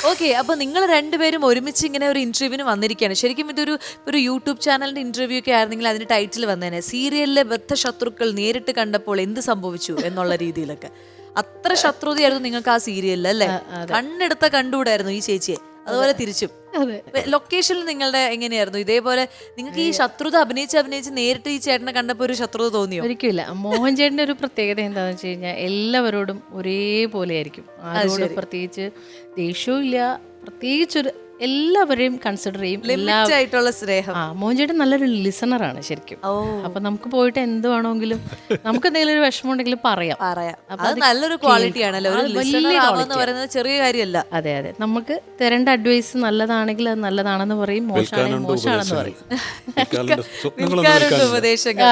Okay, അപ്പൊ നിങ്ങൾ രണ്ടുപേരും ഒരുമിച്ച് ഇങ്ങനെ ഒരു ഇന്റർവ്യൂവിന് വന്നിരിക്കുകയാണ്. ശരിക്കും ഒരു യൂട്യൂബ് ചാനലിന്റെ ഇന്റർവ്യൂ ഒക്കെ ആയിരുന്നെങ്കിൽ അതിന്റെ ടൈറ്റിൽ വന്നേനെ സീരിയലിലെ ബദ്ധശത്രുക്കൾ നേരിട്ട് കണ്ടപ്പോൾ എന്ത് സംഭവിച്ചു എന്നുള്ള രീതിയിലൊക്കെ. അത്ര ശത്രുതയായിരുന്നു നിങ്ങൾക്ക് ആ സീരിയലിൽ അല്ലേ? കണ്ണെടുത്ത കണ്ടുകൂടായിരുന്നു ഈ ചേച്ചിയെ. അതുപോലെ തിരിച്ചും ലൊക്കേഷനിൽ നിങ്ങളുടെ എങ്ങനെയായിരുന്നു? ഇതേപോലെ നിങ്ങൾക്ക് ഈ ശത്രുത അഭിനയിച്ച് നേരിട്ട് ഈ ചേട്ടനെ കണ്ടപ്പോൾ ഒരു ശത്രുത തോന്നിയോ? ഒരിക്കലില്ല. മോഹൻ ചേട്ടൻ്റെ ഒരു പ്രത്യേകത എന്താണെന്ന് വെച്ച് കഴിഞ്ഞാൽ എല്ലാവരോടും ഒരേപോലെ ആയിരിക്കും. ആരോടും പ്രത്യേകിച്ച് ദേഷ്യവും ഇല്ല, പ്രത്യേകിച്ചൊരു എല്ലാവരെയും കൺസിഡർ ചെയ്യും. ആയിട്ടുള്ള സ്നേഹം. മോഹൻ ചേട്ടൻ നല്ലൊരു ലിസണറാണ് ശരിക്കും. അപ്പൊ നമുക്ക് പോയിട്ട് എന്ത് വേണമെങ്കിലും നമുക്ക് എന്തെങ്കിലും ഒരു വിഷമം ഉണ്ടെങ്കിൽ പറയാം. അത് നല്ലൊരു ക്വാളിറ്റി ആണല്ലോ. ചെറിയ കാര്യമല്ല. അതെ അതെ, നമുക്ക് തരേണ്ട അഡ്വൈസ് നല്ലതാണെങ്കിൽ അത് നല്ലതാണെന്ന് പറയും, മോശമാണെങ്കിൽ മോശമാണെന്ന് പറയും. ഉപദേശങ്ങൾ.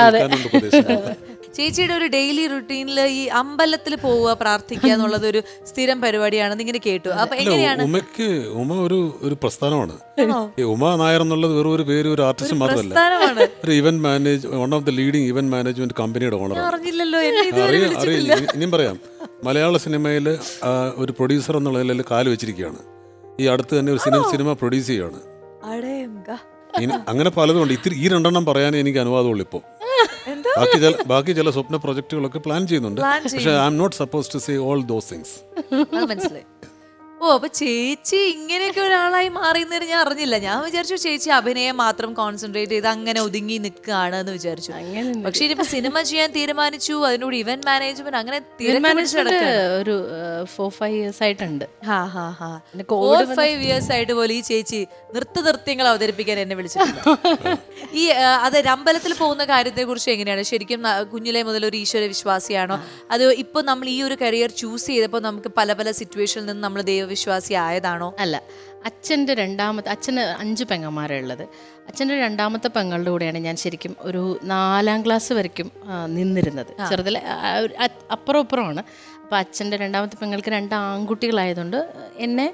ചേച്ചിയുടെ ഒരു ഡെയിലി റുട്ടീനിൽ ഈ അമ്പലത്തിൽ പോവുക, പ്രാർത്ഥിക്കുക എന്നുള്ളത് ഒരു സ്ഥിരം പരിപാടിയാണെന്ന് ഇങ്ങനെ കേട്ടു. അപ്പൊ എങ്ങനെയാണ്? ഉമ ഒരു പ്രസ്ഥാനമാണ്. ഉമ നായർ എന്നുള്ളത് വെറും ഒരു പേര്, ഒരു ആർട്ടിസ്റ്റ് മാത്രമല്ല, ഒരു event one of the leading event management കമ്പനിയുടെ ഓണറാണ്. ഇനിയും പറയാം, മലയാള സിനിമയിൽ ഒരു പ്രൊഡ്യൂസർ എന്നുള്ള നിലയിൽ കാല് വെച്ചിരിക്കുകയാണ്. ഈ അടുത്ത് തന്നെ ഒരു സിനിമ പ്രൊഡ്യൂസ് ചെയ്യുകയാണ്. അങ്ങനെ പലതുകൊണ്ട് ഈ രണ്ടെണ്ണം പറയാനേ എനിക്ക് അനുവാദമുള്ളൂ ഇപ്പോൾ. ബാക്കി ചില സ്വപ്ന പ്രൊജക്ടുകളൊക്കെ പ്ലാൻ ചെയ്യുന്നുണ്ട്. പക്ഷെ I am not suppose to say all those things. മനസ്സിലായി. ഓ, അപ്പൊ ചേച്ചി ഇങ്ങനെയൊക്കെ ഒരാളായി മാറിയെന്ന് ഞാൻ അറിഞ്ഞില്ല. ഞാൻ വിചാരിച്ചു ചേച്ചി അഭിനയം മാത്രം കോൺസെൻട്രേറ്റ് ചെയ്ത് അങ്ങനെ ഒതുങ്ങി നിൽക്കുകയാണ് എന്ന് വിചാരിച്ചു. പക്ഷെ ഇനിയിപ്പോ സിനിമ ചെയ്യാൻ തീരുമാനിച്ചു, അതിനോട് ഇവന്റ് മാനേജ്മെന്റ് അങ്ങനെ ഒരു 4-5 years ആയിട്ടുണ്ട്. 4-5 years ആയിട്ട് പോലും ഈ ചേച്ചി നൃത്യങ്ങൾ അവതരിപ്പിക്കാൻ എന്നെ വിളിച്ചിട്ടുണ്ട്. ഈ അതൊരു അമ്പലത്തിൽ പോകുന്ന കാര്യത്തെ കുറിച്ച് എങ്ങനെയാണ്? ശരിക്കും കുഞ്ഞിലെ മുതൽ ഒരു ഈശ്വര വിശ്വാസിയാണോ? അത് ഇപ്പൊ നമ്മൾ ഈ ഒരു കരിയർ ചൂസ് ചെയ്തപ്പോൾ നമുക്ക് പല സിറ്റുവേഷനിൽ നിന്ന് നമ്മൾ ദൈവവിശ്വാസി ആയതാണോ? അല്ല, അച്ഛന് 5 പെങ്ങന്മാരുള്ളത്. അച്ഛൻ്റെ 2ാമത്തെ പെങ്ങളുടെ കൂടെയാണ് ഞാൻ ശരിക്കും ഒരു 4ാം ക്ലാസ് വരയ്ക്കും നിന്നിരുന്നത്. ചെറുതിലെ അപ്പുറം ഇപ്പുറമാണ്. അപ്പോൾ അച്ഛൻ്റെ 2ാമത്തെ പെങ്ങൾക്ക് 2 ആൺകുട്ടികളായതുകൊണ്ട് എന്നെ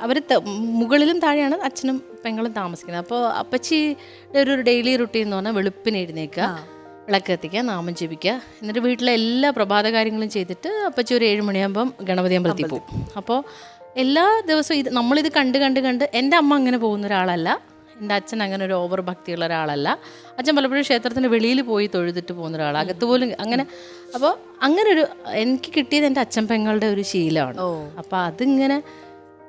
അവർ മുകളിലും താഴെയാണ് അച്ഛനും പെങ്ങളും താമസിക്കുന്നത്. അപ്പോൾ അപ്പച്ചിയുടെ ഒരു ഡെയിലി റുട്ടീൻ എന്ന് പറഞ്ഞാൽ വെളുപ്പിന് എഴുന്നേൽക്കുക, വിളക്ക് കത്തിക്കുക, നാമം ജപിക്കുക, എന്നിട്ട് വീട്ടിലെ എല്ലാ പ്രഭാത കാര്യങ്ങളും ചെയ്തിട്ട് അപ്പച്ചി ഒരു 7 മണിയാകുമ്പം ഗണപതി അമ്പലത്തിൽ പോകും. അപ്പോൾ എല്ലാ ദിവസവും നമ്മളിത് കണ്ട് എൻ്റെ അമ്മ അങ്ങനെ പോകുന്ന ഒരാളല്ല, എൻ്റെ അച്ഛൻ അങ്ങനെ ഒരു ഓവർ ഭക്തിയുള്ള ഒരാളല്ല. അച്ഛൻ പലപ്പോഴും ക്ഷേത്രത്തിൻ്റെ വെളിയിൽ പോയി തൊഴുതിട്ട് പോകുന്ന ഒരാൾ, അകത്ത് പോലും അങ്ങനെ. അപ്പോൾ അങ്ങനെ എനിക്ക് കിട്ടിയത് എൻ്റെ അച്ഛൻ പെങ്ങളുടെ ഒരു ശീലമാണ്. അപ്പോൾ അതിങ്ങനെ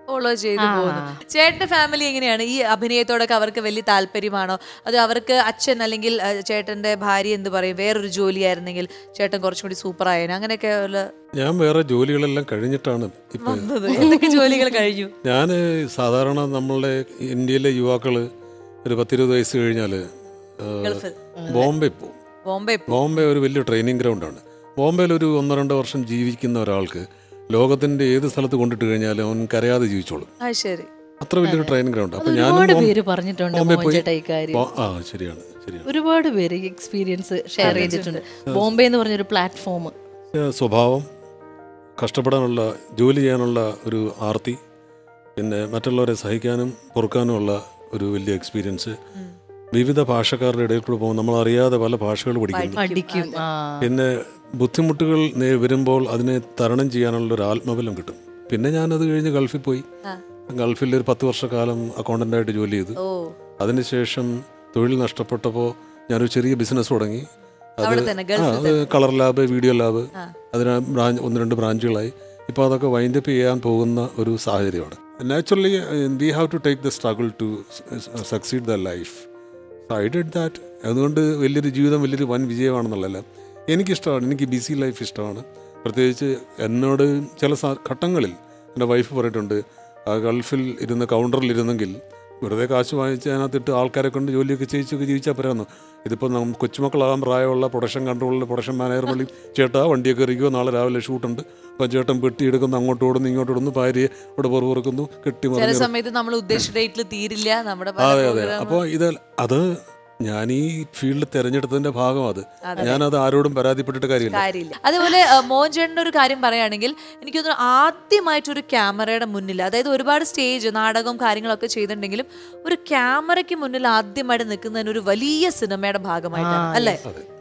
ഫോളോ ചെയ്തു പോകുന്നു. ചേട്ടന്റെ ഫാമിലി എങ്ങനെയാണ്? ഈ അഭിനയത്തോടൊക്കെ അവർക്ക് വലിയ താല്പര്യമാണോ? അത് അവർക്ക് അച്ഛൻ അല്ലെങ്കിൽ ചേട്ടന്റെ ഭാര്യ എന്ത് പറയും, വേറൊരു ജോലിയായിരുന്നെങ്കിൽ ചേട്ടൻ കുറച്ചും കൂടി സൂപ്പർ ആയേനെ, അങ്ങനെയൊക്കെ? ഞാൻ വേറെ ജോലികളെല്ലാം കഴിഞ്ഞിട്ടാണ് ഇപ്പൊ. എന്തൊക്കെ ജോലികൾ കഴിഞ്ഞു? ഞാൻ സാധാരണ നമ്മളുടെ ഇന്ത്യയിലെ യുവാക്കള് ഒരു 10-20 വയസ്സ് കഴിഞ്ഞാല് ബോംബെ പോകും. ബോംബെ ഒരു വലിയ ട്രെയിനിങ് ഗ്രൗണ്ടാണ്. ബോംബെയിൽ ഒരു 1-2 വർഷം ജീവിക്കുന്ന ഒരാൾക്ക് ലോകത്തിന്റെ ഏത് സ്ഥലത്ത് കൊണ്ടിട്ട് കഴിഞ്ഞാലും അവൻ കരയാതെ ജീവിച്ചോളും. അത്ര വലിയൊരു ട്രെയിനിങ് ഗ്രൗണ്ട്. അപ്പൊ ഞാൻ ശരിയാണ് ഒരുപാട് പേര് എക്സ്പീരിയൻസ് ഷെയർ ചെയ്തിട്ടുണ്ട്. ബോംബെ എന്ന് പറഞ്ഞൊരു പ്ലാറ്റ്ഫോം, സ്വഭാവം, കഷ്ടപ്പെടാനുള്ള, ജോലി ചെയ്യാനുള്ള ഒരു ആർത്തി, പിന്നെ മറ്റുള്ളവരെ സഹിക്കാനും പൊറുക്കാനുമുള്ള ഒരു വലിയ എക്സ്പീരിയൻസ്. വിവിധ ഭാഷക്കാരുടെ ഇടയിൽ കൂടെ പോകുമ്പോൾ നമ്മൾ അറിയാതെ പല ഭാഷകൾ പഠിക്കും. പിന്നെ ബുദ്ധിമുട്ടുകൾ വരുമ്പോൾ അതിനെ തരണം ചെയ്യാനുള്ള ഒരു ആത്മബലം കിട്ടും. പിന്നെ ഞാനത് കഴിഞ്ഞ് ഗൾഫിൽ പോയി. ഗൾഫിൽ ഒരു 10 വർഷക്കാലം അക്കൗണ്ടന്റായിട്ട് ജോലി ചെയ്തു. അതിനുശേഷം തൊഴിൽ നഷ്ടപ്പെട്ടപ്പോൾ ഞാനൊരു ചെറിയ ബിസിനസ് തുടങ്ങി. അത് കളർ ലാബ്, വീഡിയോ ലാബ്, അതിന് 1-2 ബ്രാഞ്ചുകളായി. ഇപ്പോൾ അതൊക്കെ വൈൻഡപ്പ് ചെയ്യാൻ പോകുന്ന ഒരു സാഹചര്യമാണ്. Naturally we have to take the struggle to succeed the life. I did that. അതുകൊണ്ട് വലിയൊരു ജീവിതം വലിയൊരു വൻ വിജയമാണെന്നുള്ളതല്ല, എനിക്കിഷ്ടമാണ്. എനിക്ക് ബിസി ലൈഫ് ഇഷ്ടമാണ്. പ്രത്യേകിച്ച് എന്നോട് ചില ഘട്ടങ്ങളിൽ എൻ്റെ വൈഫ് പറഞ്ഞിട്ടുണ്ട്, ഗൾഫിൽ ഇരുന്ന് കൗണ്ടറിൽ ഇരുന്നെങ്കിൽ വെറുതെ കാശ് വാങ്ങിച്ച് അതിനകത്തിട്ട് ആൾക്കാരെ കൊണ്ട് ജോലിയൊക്കെ ജീവിച്ചാൽ പറയാമെന്നു. ഇതിപ്പോൾ കൊച്ചുമക്കളാകാൻ പ്രായമുള്ള പ്രൊഡക്ഷൻ കൺട്രോളിൽ പ്രൊഡക്ഷൻ മാനേജർ വഴി, ചേട്ടാ വണ്ടിയൊക്കെ ഇരിക്കുമോ, നാളെ രാവിലെ ഷൂട്ടുണ്ട്, അപ്പം ചേട്ടൻ പെട്ടി എടുക്കുന്നു, അങ്ങോട്ട് ഓടുന്നു ഇങ്ങോട്ട് ഓടുന്നു, ഭാര്യയെ ഇവിടെ പുറക്കുന്നു, കെട്ടി. അതെ അതെ. അപ്പോൾ അത് ഞാൻ ഈ ഫീൽഡ് തിരഞ്ഞെടുത്തതിന്റെ ഭാഗം അത്. ഞാനത് ആരോടും പരാതിപ്പെട്ടിട്ട് കാര്യമില്ല. അതുപോലെ മോഹൻ ചേട്ടൻ്റെ ഒരു കാര്യം പറയുകയാണെങ്കിൽ എനിക്ക് തോന്നുന്നു ആദ്യമായിട്ടൊരു ക്യാമറയുടെ മുന്നിൽ, അതായത് ഒരുപാട് സ്റ്റേജ് നാടകം കാര്യങ്ങളൊക്കെ ചെയ്തിട്ടുണ്ടെങ്കിലും ഒരു ക്യാമറയ്ക്ക് മുന്നിൽ ആദ്യമായിട്ട് നിൽക്കുന്നതിന് ഒരു വലിയ സിനിമയുടെ ഭാഗമായിട്ടാണ് അല്ലേ?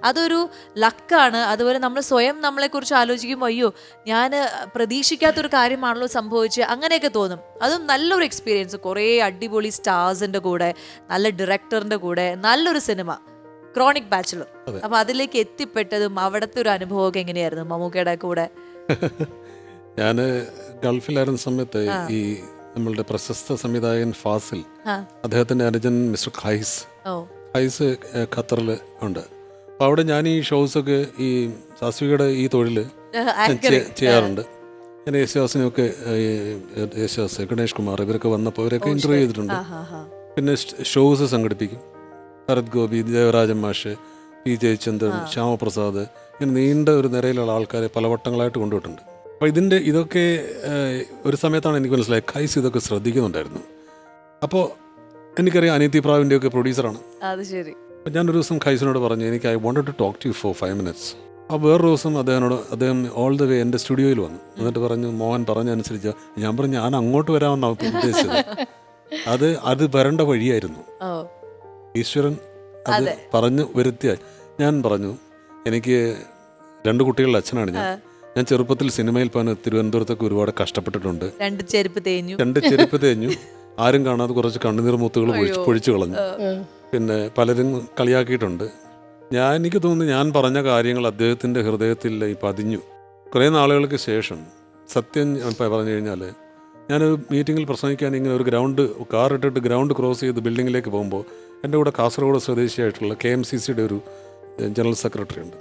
അതൊരു ലക്കാണ്. അതുപോലെ നമ്മൾ സ്വയം നമ്മളെ കുറിച്ച് ആലോചിക്കുമ്പോൾ അയ്യോ ഞാൻ പ്രതീക്ഷിക്കാത്തൊരു കാര്യമാണല്ലോ സംഭവിച്ചത്, അങ്ങനെയൊക്കെ തോന്നും. അതും നല്ലൊരു എക്സ്പീരിയൻസ്, കുറേ അടിപൊളി സ്റ്റാർസിന്റെ കൂടെ, നല്ല ഡയറക്ടറിന്റെ കൂടെ, നല്ലൊരു സിനിമ ക്രോണിക് ബാച്ചിലർ. അപ്പൊ അതിലേക്ക് എത്തിപ്പെട്ടതും അവിടുത്തെ ഒരു അനുഭവമൊക്കെ എങ്ങനെയായിരുന്നു മമ്മൂക്കയുടെ കൂടെ? ഞാൻ ഗൾഫിലായിരുന്ന സമയത്ത് ഈ നമ്മളുടെ പ്രശസ്ത സംവിധായകൻ ഫാസിൽ, അദ്ദേഹത്തിന്റെ അനുജൻ മിസ്റ്റർ ഖൈസ് ഖത്തറിൽ ഉണ്ട്. അപ്പോൾ അവിടെ ഞാൻ ഈ ഷോസൊക്കെ ഈ സാസ്വികയുടെ ഈ തൊഴിൽ ചെയ്യാറുണ്ട്. ഞാൻ യേശുദാസിനെയൊക്കെ, യേശുദാസ്, ഗണേഷ് കുമാർ ഇവരൊക്കെ വന്നപ്പോൾ അവരൊക്കെ ഇൻ്റർവ്യൂ ചെയ്തിട്ടുണ്ട്. പിന്നെ ഷോസ് സംഘടിപ്പിക്കും. ഭരത് ഗോപി, ദേവരാജൻ മാഷ്, പി ജയചന്ദ്രൻ, ശ്യാമപ്രസാദ്, ഇങ്ങനെ നീണ്ട ഒരു നിരയിലുള്ള ആൾക്കാരെ പലവട്ടങ്ങളായിട്ട് കൊണ്ടുപോയിട്ടുണ്ട്. അപ്പോൾ ഇതൊക്കെ ഒരു സമയത്താണ് എനിക്ക് മനസ്സിലായത് ഖൈസ് ഇതൊക്കെ ശ്രദ്ധിക്കുന്നുണ്ടായിരുന്നു. അപ്പോൾ എനിക്കറിയാം അനിയത്തി പ്രാവിൻ്റെ ഒക്കെ പ്രൊഡ്യൂസറാണ്. അപ്പം ഞാനൊരു ദിവസം ഖൈസിനോട് പറഞ്ഞു, എനിക്ക് I wanted to talk to you for 5 minutes. അപ്പോൾ വേറൊരു ദിവസം അദ്ദേഹം ഓൾ ദ വേ എൻ്റെ സ്റ്റുഡിയോയിൽ വന്നു. എന്നിട്ട് പറഞ്ഞു, മോഹൻ പറഞ്ഞനുസരിച്ച്. ഞാൻ പറഞ്ഞു, ഞാൻ അങ്ങോട്ട് വരാമെന്നാണ് ഉദ്ദേശിച്ചത്. അത് വരേണ്ട വഴിയായിരുന്നു. ഈശ്വരൻ അത് പറഞ്ഞു വരുത്തിയ. ഞാൻ പറഞ്ഞു, എനിക്ക് 2 കുട്ടികളുടെ അച്ഛനാണ് ഞാൻ ചെറുപ്പത്തിൽ സിനിമയിൽ പോകാൻ തിരുവനന്തപുരത്തൊക്കെ ഒരുപാട് കഷ്ടപ്പെട്ടിട്ടുണ്ട്. 2 ചെരുപ്പ് തേഞ്ഞു, ആരും കാണാതെ കുറച്ച് കണ്ണുനീർ മുത്തുകൾ പൊഴിച്ചു കളഞ്ഞു. പിന്നെ പലരും കളിയാക്കിയിട്ടുണ്ട്. എനിക്ക് തോന്നുന്നു ഞാൻ പറഞ്ഞ കാര്യങ്ങൾ അദ്ദേഹത്തിൻ്റെ ഹൃദയത്തിൽ പതിഞ്ഞു. കുറേ നാളുകൾക്ക് ശേഷം സത്യം പറഞ്ഞു കഴിഞ്ഞാൽ, ഞാനൊരു മീറ്റിങ്ങിൽ പ്രസംഗിക്കാൻ ഇങ്ങനെ ഒരു കാർ ഇട്ടിട്ട് ഗ്രൗണ്ട് ക്രോസ് ചെയ്ത് ബിൽഡിങ്ങിലേക്ക് പോകുമ്പോൾ എൻ്റെ കൂടെ കാസർഗോഡ് സ്വദേശിയായിട്ടുള്ള KMCCയുടെ ഒരു ജനറൽ സെക്രട്ടറി ഉണ്ട്.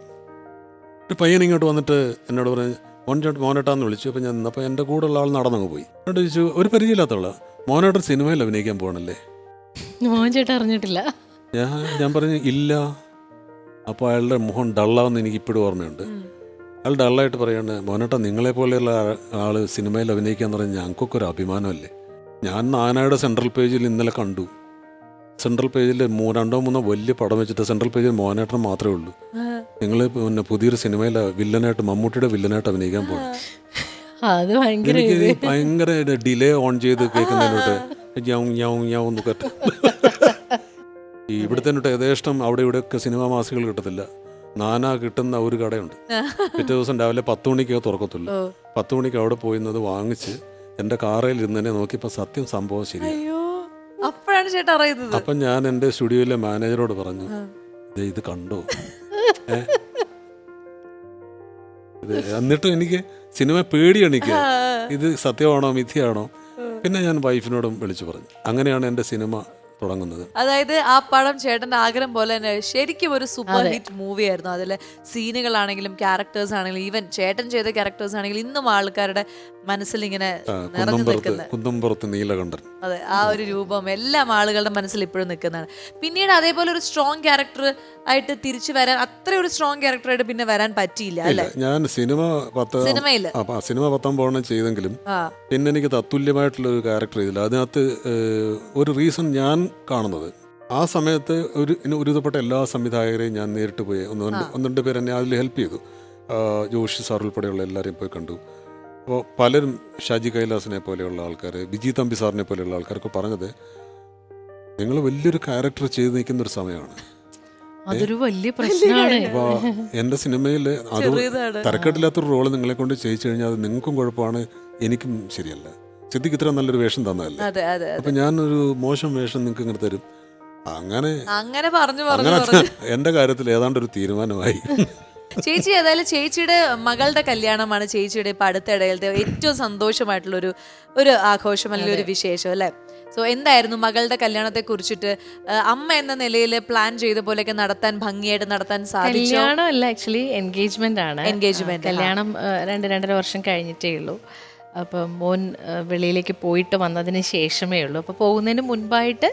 ഒരു പയ്യൻ ഇങ്ങോട്ട് വന്നിട്ട് എന്നോട് പറഞ്ഞു, മോനേട്ടാന്ന് വിളിച്ചു. അപ്പോൾ ഞാൻ അപ്പോൾ എൻ്റെ കൂടെ ഉള്ള ആൾ നടന്നങ്ങ് പോയി. എന്നോട് ചോദിച്ചു, ഒരു പരിചയമില്ലാത്തുള്ള മോനേട്ടൻ സിനിമയിൽ അഭിനയിക്കാൻ പോകണല്ലേ? മോഹൻ ചേട്ടൻ അറിഞ്ഞിട്ടില്ല. ഞാൻ പറഞ്ഞു ഇല്ല. അപ്പോൾ അയാളുടെ മുഖം ഡള്ളാവെന്ന് എനിക്ക് ഇപ്പോഴും ഓർമ്മയുണ്ട്. അയാൾ ഡള്ളായിട്ട് പറയാണ്, മോനേട്ടാ നിങ്ങളെ പോലെയുള്ള ആൾ സിനിമയിൽ അഭിനയിക്കാന്ന് പറഞ്ഞാൽ ഞങ്ങൾക്കൊക്കെ ഒരു അഭിമാനമല്ലേ. ഞാൻ നാനായുടെ സെൻട്രൽ പേജിൽ ഇന്നലെ കണ്ടു. സെൻട്രൽ പേജിൽ 2-3 വലിയ പടം വെച്ചിട്ട് സെൻട്രൽ പേജിൽ മോഹനേട്ടൻ മാത്രമേ ഉള്ളൂ. നിങ്ങൾ പിന്നെ പുതിയൊരു സിനിമയിൽ വില്ലനായിട്ട്, മമ്മൂട്ടിയുടെ വില്ലനായിട്ട് അഭിനയിക്കാൻ പോകും. എനിക്ക് ഭയങ്കര ഡിലേ ഓൺ ചെയ്ത് കേൾക്കുന്നതിനോട്ട് ഇവിടുത്തെ യഥേഷ്ടം അവിടെ ഇവിടെയൊക്കെ സിനിമാ മാസികൾ കിട്ടത്തില്ല. നാനാ കിട്ടുന്ന ഒരു കടയുണ്ട്. പിറ്റേ ദിവസം രാവിലെ 10 മണിക്കോ തുറക്കത്തുള്ളൂ. 10 മണിക്ക് അവിടെ പോയിന്നത് വാങ്ങിച്ച് എൻ്റെ കാറയിൽ ഇരുന്നെ നോക്കിയപ്പോൾ സത്യം സംഭവം ശരിയാണ്. അപ്പം ഞാൻ എൻ്റെ സ്റ്റുഡിയോയിലെ മാനേജറോട് പറഞ്ഞു, ഇത് കണ്ടോ? എന്നിട്ടും എനിക്ക് സിനിമ പേടിയാണ്. എനിക്ക് ഇത് സത്യമാണോ മിഥ്യയാണോ? പിന്നെ ഞാൻ വൈഫിനോടും വിളിച്ചു പറഞ്ഞു. അങ്ങനെയാണ് എൻ്റെ സിനിമ തുടങ്ങുന്നത്. അതായത് ആ പടം ചേട്ടന്റെ ആഗ്രഹം പോലെ തന്നെ ശരിക്കും ഒരു സൂപ്പർ ഹിറ്റ് മൂവി ആയിരുന്നു. അതിലെ സീനുകളാണെങ്കിലും ക്യാരക്ടേഴ്സ് ആണെങ്കിലും ഈവൻ ചേട്ടൻ ചെയ്ത ക്യാരക്ടേഴ്സ് ആണെങ്കിലും ഇന്നും ആൾക്കാരുടെ മനസ്സിൽ ഇങ്ങനെ നിറഞ്ഞു നിൽക്കുന്നത്. കുന്നംപുറത്ത് നീലകണ്ഠൻ, അതെ, ആ ഒരു രൂപം എല്ലാം ആളുകളുടെ മനസ്സിൽ ഇപ്പോഴും നിൽക്കുന്നതാണ്. പിന്നീട് അതേപോലെ ഒരു സ്ട്രോങ് ക്യാരക്ടർ ആയിട്ട് തിരിച്ചു വരാൻ, അത്ര ഒരു സ്ട്രോങ് ക്യാരക്ടറായിട്ട് പിന്നെ വരാൻ പറ്റിയില്ല അല്ലേ? ഞാൻ സിനിമ 19 ചെയ്തെങ്കിലും പിന്നെ എനിക്ക് തത്തുല്യമായിട്ടുള്ള ഒരു ക്യാരക്ടർ ചെയ്തില്ല. അതിനകത്ത് ഒരു റീസൺ ഞാൻ കാണുന്നത്, ആ സമയത്ത് ഒരുവിധപ്പെട്ട എല്ലാ സംവിധായകരെയും ഞാൻ നേരിട്ട് പോയി ഒന്ന് രണ്ട് പേര് എന്നെ അതിൽ ഹെൽപ്പ് ചെയ്തു. ജോഷി സാർ ഉൾപ്പെടെയുള്ള എല്ലാവരെയും പോയി കണ്ടു. അപ്പോൾ പലരും ഷാജി കൈലാസിനെ പോലെയുള്ള ആൾക്കാർ, വിജി തമ്പി സാറിനെ പോലെയുള്ള ആൾക്കാർക്ക് പറഞ്ഞത്, നിങ്ങൾ വലിയൊരു ക്യാരക്ടർ ചെയ്ത് നിൽക്കുന്ന ഒരു സമയമാണ്. അതൊരു വലിയ പ്രശ്നമാണ്. അപ്പോൾ എൻ്റെ സിനിമയിൽ അത് തരക്കെട്ടില്ലാത്തൊരു റോള് നിങ്ങളെ കൊണ്ട് ചെയ്യിച്ചു കഴിഞ്ഞാൽ അത് നിങ്ങൾക്കും കുഴപ്പമാണ്, എനിക്കും ശരിയല്ല. സിദ്ദിഖ് ഇത്ര നല്ലൊരു വേഷം തന്നതല്ലേ, അപ്പൊ ഞാനൊരു മോശം വേഷം നിങ്ങൾക്ക് ഇങ്ങനെ തരും. അങ്ങനെ എന്റെ കാര്യത്തിൽ ഏതാണ്ട് ഒരു തീരുമാനമായി. ചേച്ചി ഏതായാലും ചേച്ചിയുടെ മകളുടെ കല്യാണമാണ് ചേച്ചിയുടെ ഇപ്പൊ അടുത്തിടയിലത്തെ ഏറ്റവും സന്തോഷമായിട്ടുള്ള ഒരു ആഘോഷം അല്ലെങ്കിൽ ഒരു വിശേഷം അല്ലെ? സോ എന്തായിരുന്നു മകളുടെ കല്യാണത്തെ കുറിച്ചിട്ട് അമ്മ എന്ന നിലയിൽ പ്ലാൻ ചെയ്ത പോലെയൊക്കെ ഭംഗിയായിട്ട് നടത്താൻ സാധിച്ചു? കല്യാണം അല്ല, ആക്ച്വലി എൻഗേജ്മെന്റ് ആണ്. കല്യാണം 2-2.5 വർഷം കഴിഞ്ഞിട്ടേ ഉള്ളൂ. അപ്പം മോൻ വെളിയിലേക്ക് പോയിട്ട് വന്നതിന് ശേഷമേ ഉള്ളൂ. അപ്പോൾ പോകുന്നതിന് മുൻപായിട്ട്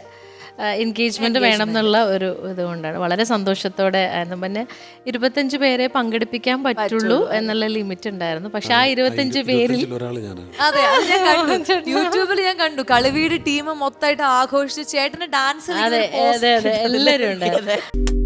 എൻഗേജ്മെന്റ് വേണം എന്നുള്ള ഒരു ഇതുകൊണ്ടാണ് വളരെ സന്തോഷത്തോടെ ആയിരുന്നു. പിന്നെ 25 പേരെ പങ്കെടുപ്പിക്കാൻ പറ്റുള്ളൂ എന്നുള്ള ലിമിറ്റ് ഉണ്ടായിരുന്നു. പക്ഷെ ആ 25 പേരിൽ ഒരാൾ ഞാനാണ്. അതെ, അത് ഞാൻ കണ്ടു. യൂട്യൂബിൽ ഞാൻ കണ്ടു കളിവീട് ടീം മൊത്തമായിട്ട് ആഘോഷിച്ച് ചേട്ടന് ഡാൻസ് അതെ അതെ അതെ എല്ലാവരും ഉണ്ടായിരുന്നു.